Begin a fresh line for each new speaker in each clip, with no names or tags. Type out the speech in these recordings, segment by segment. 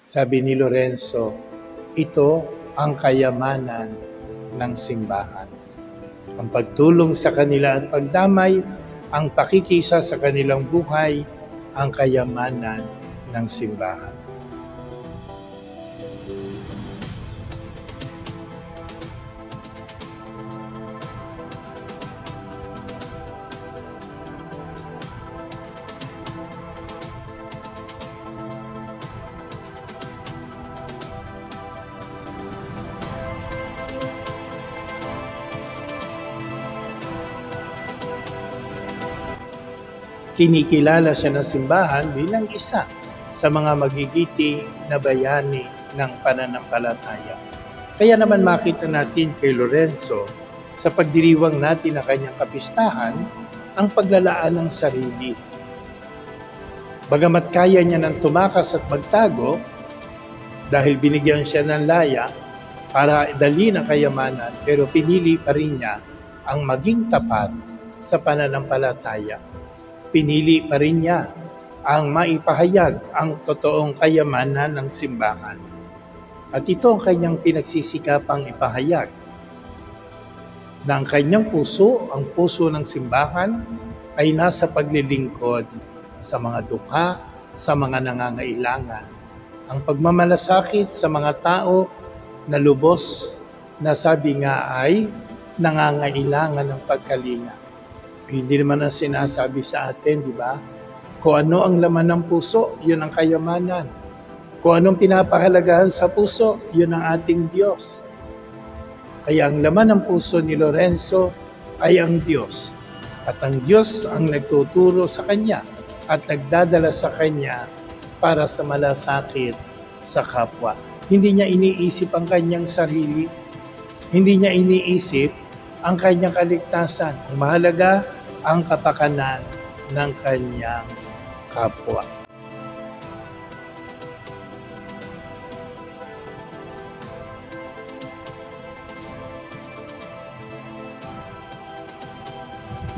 Sabi ni Lorenzo, ito ang kayamanan ng simbahan. Ang pagtulong sa kanila at pagdamay, ang pakikisa sa kanilang buhay, ang kayamanan ng simbahan. Kinikilala siya ng simbahan bilang isa sa mga magigiting na bayani ng pananampalataya. Kaya naman makita natin kay Lorenzo sa pagdiriwang natin ng kanyang kapistahan ang paglalaan ng sarili. Bagamat kaya niya nang tumakas at magtago dahil binigyan siya ng laya para dali ng kayamanan, pero pinili pa rin niya ang maging tapat sa pananampalataya. Pinili pa rin niya ang maipahayag ang totoong kayamanan ng simbahan. At ito ang kanyang pinagsisikapang ipahayag. Na ang kanyang puso, ang puso ng simbahan, ay nasa paglilingkod sa mga dukha, sa mga nangangailangan. Ang pagmamalasakit sa mga tao na lubos na sabi nga ay nangangailangan ng pagkalinga. Hindi naman ang sinasabi sa atin, di ba? Kung ano ang laman ng puso, yun ang kayamanan. Kung anong pinapahalagahan sa puso, yun ang ating Diyos. Kaya ang laman ng puso ni Lorenzo ay ang Diyos. At ang Diyos ang nagtuturo sa kanya at nagdadala sa kanya para sa malasakit sa kapwa. Hindi niya iniisip ang kanyang sarili. Hindi niya iniisip ang kanyang kaligtasan. Ang mahalaga, ang kapakanan ng kanyang kapwa.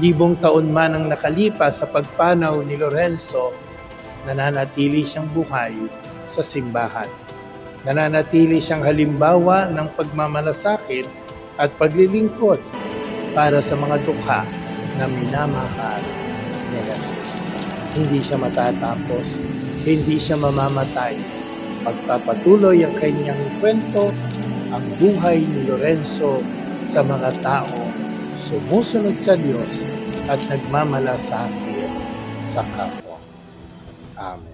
Libong taon man ang nakalipas sa pagpanaw ni Lorenzo, nananatili siyang buhay sa simbahan. Nananatili siyang halimbawa ng pagmamalasakit at paglilingkod para sa mga dukha na minamahal ni Jesus. Hindi siya matatapos, hindi siya mamamatay. Pagpapatuloy ang kanyang kwento, ang buhay ni Lorenzo sa mga tao sumusunod sa Diyos at nagmamalasakit sa kapwa. Amen.